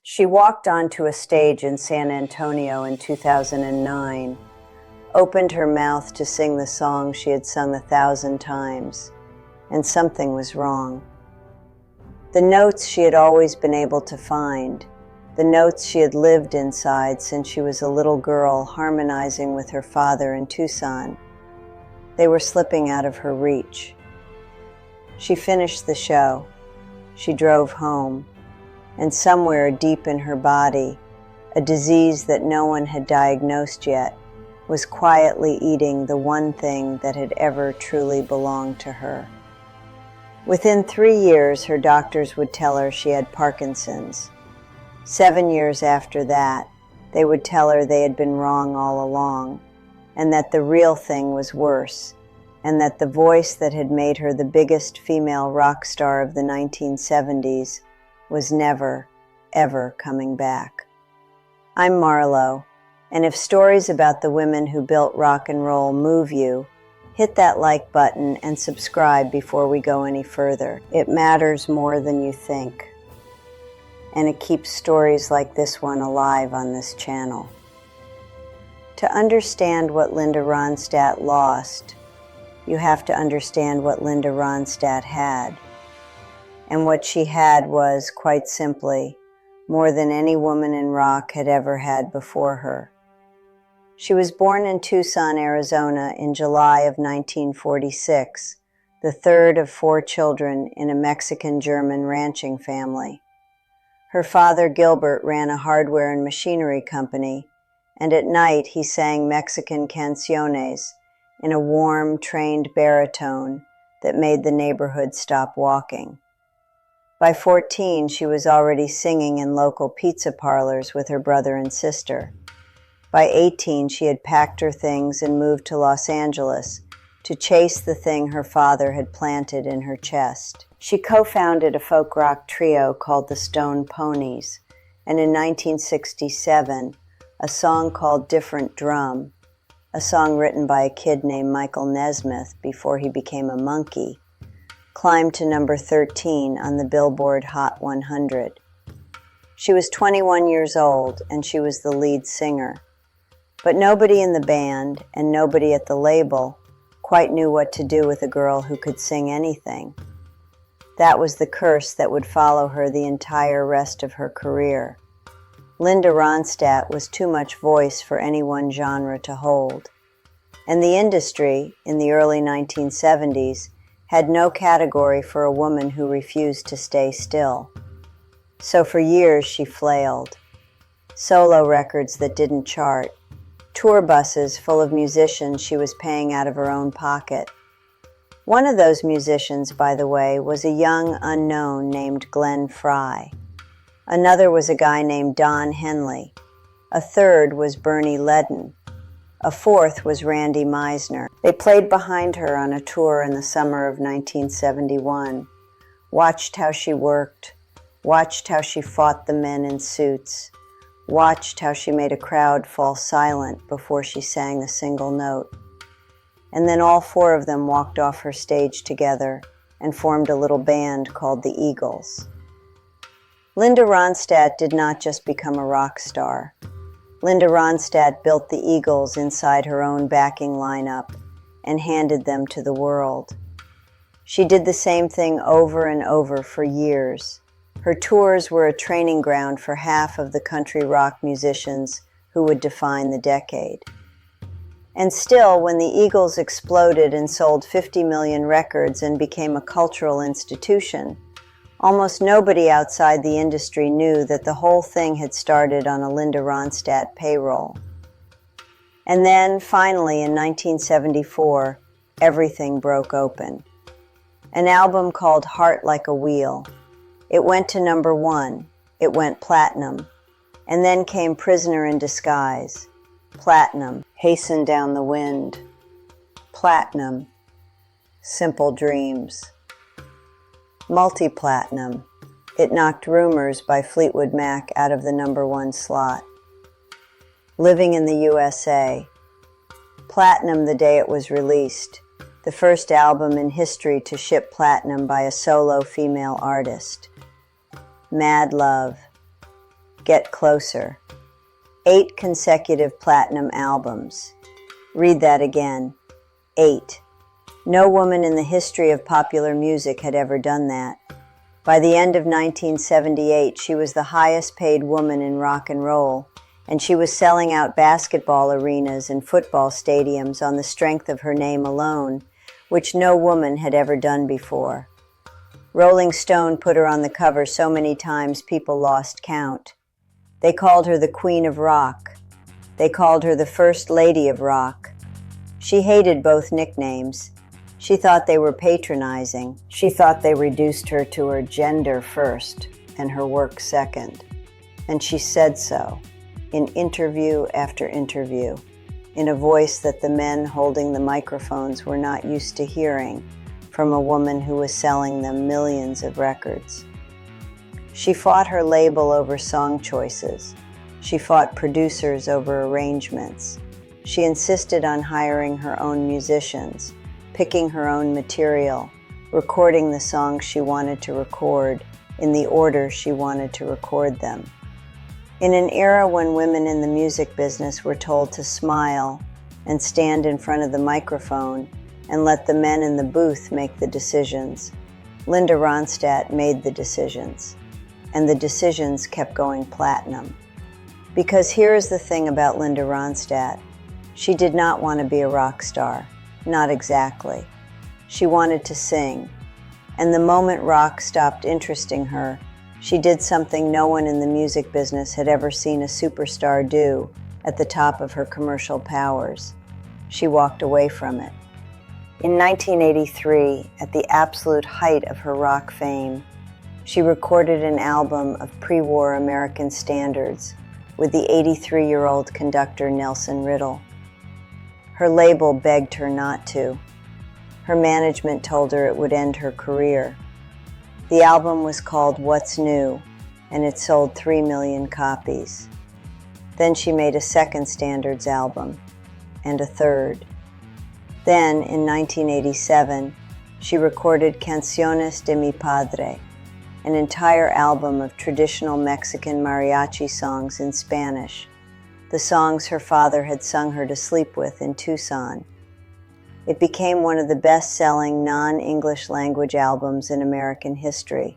She walked onto a stage in San Antonio in 2009, opened her mouth to sing the song she had sung 1,000 times, and something was wrong. The notes she had always been able to find, the notes she had lived inside since she was a little girl harmonizing with her father in Tucson, they were slipping out of her reach. She finished the show. She drove home, and somewhere deep in her body, a disease that no one had diagnosed yet was quietly eating the one thing that had ever truly belonged to her. Within 3 years, her doctors would tell her she had Parkinson's. 7 years after that, they would tell her they had been wrong all along, and that the real thing was worse, and that the voice that had made her the biggest female rock star of the 1970s was never, ever coming back. I'm Marlo, and if stories about the women who built rock and roll move you, hit that like button and subscribe before we go any further. It matters more than you think, and it keeps stories like this one alive on this channel. To understand what Linda Ronstadt lost, you have to understand what Linda Ronstadt had. And what she had was, quite simply, more than any woman in rock had ever had before her. She was born in Tucson, Arizona in July of 1946, the third of 4 children in a Mexican-German ranching family. Her father, Gilbert, ran a hardware and machinery company, and at night he sang Mexican canciones in a warm, trained baritone that made the neighborhood stop walking. By 14, she was already singing in local pizza parlors with her brother and sister. By 18, she had packed her things and moved to Los Angeles to chase the thing her father had planted in her chest. She co-founded a folk rock trio called the Stone Ponies, and in 1967, a song called Different Drum, a song written by a kid named Michael Nesmith before he became a monkey, climbed to number 13 on the Billboard Hot 100. She was 21 years old, and she was the lead singer. But nobody in the band, and nobody at the label, quite knew what to do with a girl who could sing anything. That was the curse that would follow her the entire rest of her career. Linda Ronstadt was too much voice for any one genre to hold. And the industry, in the early 1970s, had no category for a woman who refused to stay still. So for years she flailed. Solo records that didn't chart. Tour buses full of musicians she was paying out of her own pocket. One of those musicians, by the way, was a young unknown named Glenn Frey. Another was a guy named Don Henley. A third was Bernie Leadon. A fourth was Randy Meisner. They played behind her on a tour in the summer of 1971, watched how she worked, watched how she fought the men in suits, watched how she made a crowd fall silent before she sang a single note. And then all 4 of them walked off her stage together and formed a little band called the Eagles. Linda Ronstadt did not just become a rock star. Linda Ronstadt built the Eagles inside her own backing lineup and handed them to the world. She did the same thing over and over for years. Her tours were a training ground for half of the country rock musicians who would define the decade. And still, when the Eagles exploded and sold 50 million records and became a cultural institution, almost nobody outside the industry knew that the whole thing had started on a Linda Ronstadt payroll. And then, finally, in 1974, everything broke open. An album called Heart Like a Wheel. It went to number 1. It went platinum. And then came Prisoner in Disguise. Platinum. Hasten Down the Wind. Platinum. Simple Dreams. Multi-platinum. It knocked Rumors by Fleetwood Mac out of the number 1 slot. Living in the USA. Platinum the day it was released. The first album in history to ship platinum by a solo female artist. Mad Love. Get Closer. 8 consecutive platinum albums. Read that again. 8. No woman in the history of popular music had ever done that. By the end of 1978, she was the highest paid woman in rock and roll, and she was selling out basketball arenas and football stadiums on the strength of her name alone, which no woman had ever done before. Rolling Stone put her on the cover so many times people lost count. They called her the Queen of Rock. They called her the First Lady of Rock. She hated both nicknames. She thought they were patronizing. She thought they reduced her to her gender first and her work second. And she said so, in interview after interview, in a voice that the men holding the microphones were not used to hearing from a woman who was selling them millions of records. She fought her label over song choices. She fought producers over arrangements. She insisted on hiring her own musicians, picking her own material, recording the songs she wanted to record in the order she wanted to record them. In an era when women in the music business were told to smile and stand in front of the microphone and let the men in the booth make the decisions, Linda Ronstadt made the decisions, and the decisions kept going platinum. Because here is the thing about Linda Ronstadt. She did not want to be a rock star. Not exactly. She wanted to sing. And the moment rock stopped interesting her, she did something no one in the music business had ever seen a superstar do at the top of her commercial powers. She walked away from it. In 1983, at the absolute height of her rock fame, she recorded an album of pre-war American standards with the 83-year-old conductor Nelson Riddle. Her label begged her not to. Her management told her it would end her career. The album was called What's New, and it sold 3 million copies. Then she made a second standards album, and a third. Then, in 1987, she recorded Canciones de mi Padre, an entire album of traditional Mexican mariachi songs in Spanish, the songs her father had sung her to sleep with in Tucson. It became one of the best-selling non-English language albums in American history.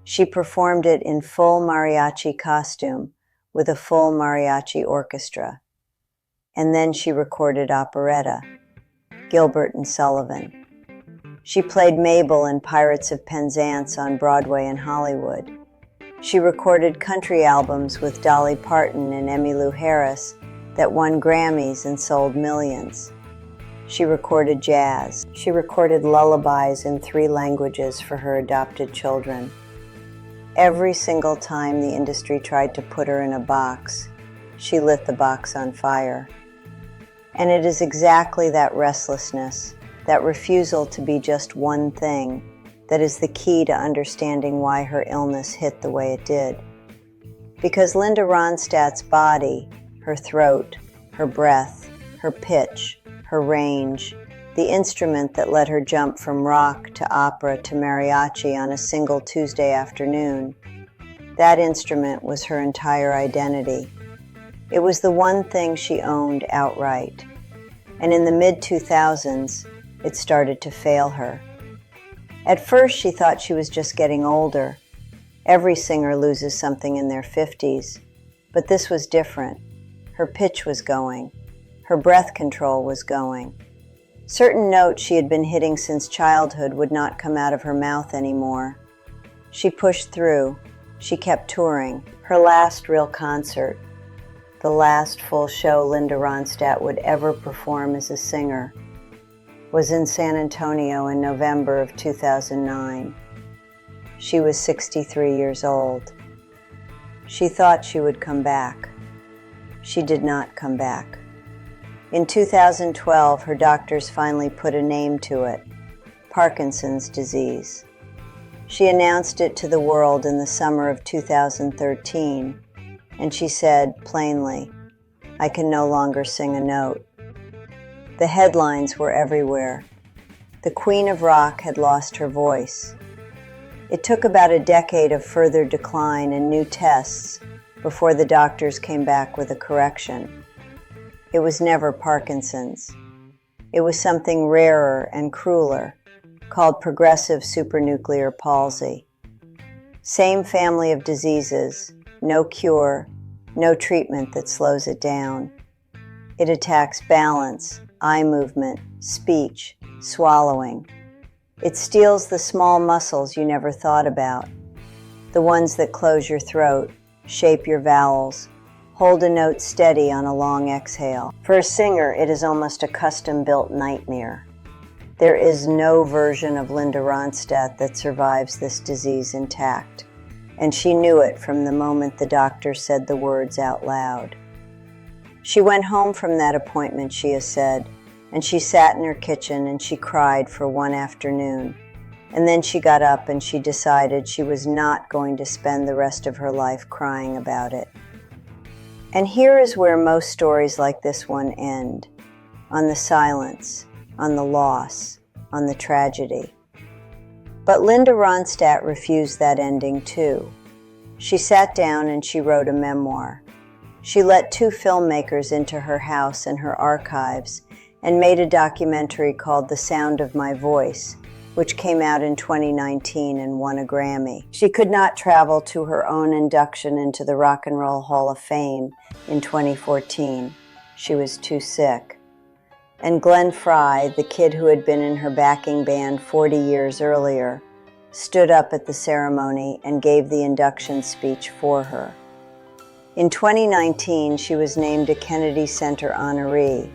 She performed it in full mariachi costume with a full mariachi orchestra. And then she recorded operetta, Gilbert and Sullivan. She played Mabel in Pirates of Penzance on Broadway and Hollywood. She recorded country albums with Dolly Parton and Emmylou Harris that won Grammys and sold millions. She recorded jazz. She recorded lullabies in 3 languages for her adopted children. Every single time the industry tried to put her in a box, she lit the box on fire. And it is exactly that restlessness, that refusal to be just one thing, that is the key to understanding why her illness hit the way it did. Because Linda Ronstadt's body, her throat, her breath, her pitch, her range, the instrument that let her jump from rock to opera to mariachi on a single Tuesday afternoon, that instrument was her entire identity. It was the one thing she owned outright. And in the mid-2000s, it started to fail her. At first, she thought she was just getting older. Every singer loses something in their 50s. But this was different. Her pitch was going. Her breath control was going. Certain notes she had been hitting since childhood would not come out of her mouth anymore. She pushed through. She kept touring. Her last real concert, the last full show Linda Ronstadt would ever perform as a singer, was in San Antonio in November of 2009. She was 63 years old. She thought she would come back. She did not come back. In 2012, her doctors finally put a name to it, Parkinson's disease. She announced it to the world in the summer of 2013, and she said plainly, "I can no longer sing a note." The headlines were everywhere. The Queen of Rock had lost her voice. It took about a decade of further decline and new tests before the doctors came back with a correction. It was never Parkinson's. It was something rarer and crueler, called progressive supranuclear palsy. Same family of diseases, no cure, no treatment that slows it down. It attacks balance, eye movement, speech, swallowing. It steals the small muscles you never thought about, the ones that close your throat, shape your vowels, hold a note steady on a long exhale. For a singer, it is almost a custom-built nightmare. There is no version of Linda Ronstadt that survives this disease intact, and she knew it from the moment the doctor said the words out loud. She went home from that appointment, she has said, and she sat in her kitchen and she cried for one afternoon. And then she got up and she decided she was not going to spend the rest of her life crying about it. And here is where most stories like this one end, on the silence, on the loss, on the tragedy. But Linda Ronstadt refused that ending too. She sat down and she wrote a memoir. She let 2 filmmakers into her house and her archives and made a documentary called The Sound of My Voice, which came out in 2019 and won a Grammy. She could not travel to her own induction into the Rock and Roll Hall of Fame in 2014. She was too sick. And Glenn Frey, the kid who had been in her backing band 40 years earlier, stood up at the ceremony and gave the induction speech for her. In 2019, she was named a Kennedy Center honoree,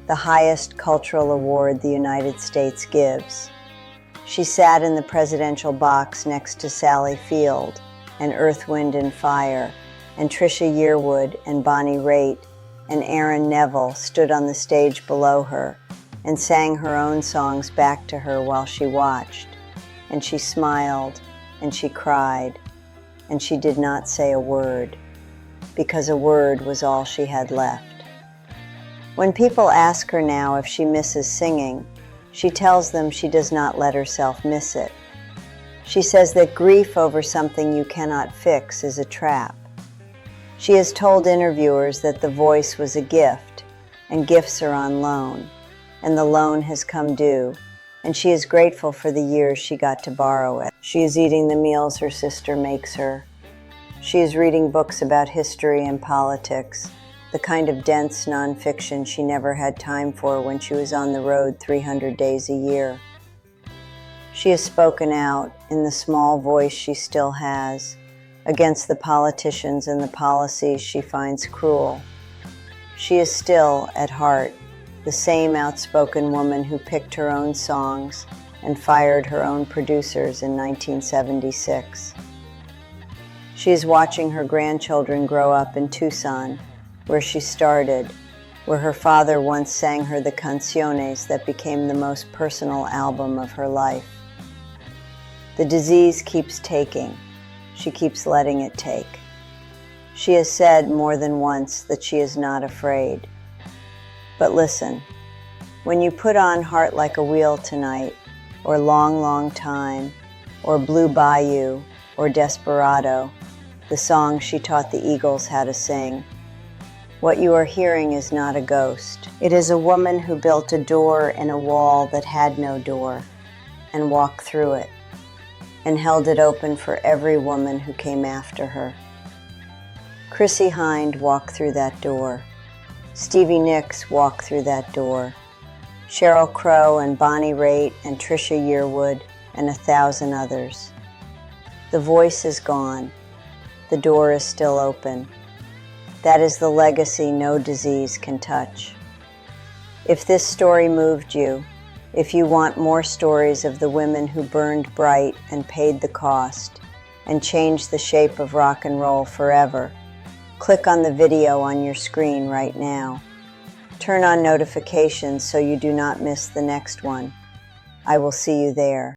the highest cultural award the United States gives. She sat in the presidential box next to Sally Field and Earth, Wind and Fire, and Trisha Yearwood and Bonnie Raitt and Aaron Neville stood on the stage below her and sang her own songs back to her while she watched. And she smiled and she cried and she did not say a word, because a word was all she had left. When people ask her now if she misses singing, she tells them she does not let herself miss it. She says that grief over something you cannot fix is a trap. She has told interviewers that the voice was a gift, and gifts are on loan, and the loan has come due, and she is grateful for the years she got to borrow it. She is eating the meals her sister makes her. She is reading books about history and politics, the kind of dense nonfiction she never had time for when she was on the road 300 days a year. She has spoken out, in the small voice she still has, against the politicians and the policies she finds cruel. She is still, at heart, the same outspoken woman who picked her own songs and fired her own producers in 1976. She is watching her grandchildren grow up in Tucson, where she started, where her father once sang her the canciones that became the most personal album of her life. The disease keeps taking. She keeps letting it take. She has said more than once that she is not afraid. But listen, when you put on Heart Like a Wheel tonight, or Long, Long Time, or Blue Bayou, or Desperado, the song she taught the Eagles how to sing, what you are hearing is not a ghost. It is a woman who built a door in a wall that had no door, and walked through it, and held it open for every woman who came after her. Chrissie Hynde walked through that door. Stevie Nicks walked through that door. Sheryl Crow and Bonnie Raitt and Trisha Yearwood and 1,000 others. The voice is gone. The door is still open. That is the legacy no disease can touch. If this story moved you, if you want more stories of the women who burned bright and paid the cost and changed the shape of rock and roll forever, click on the video on your screen right now. Turn on notifications so you do not miss the next one. I will see you there.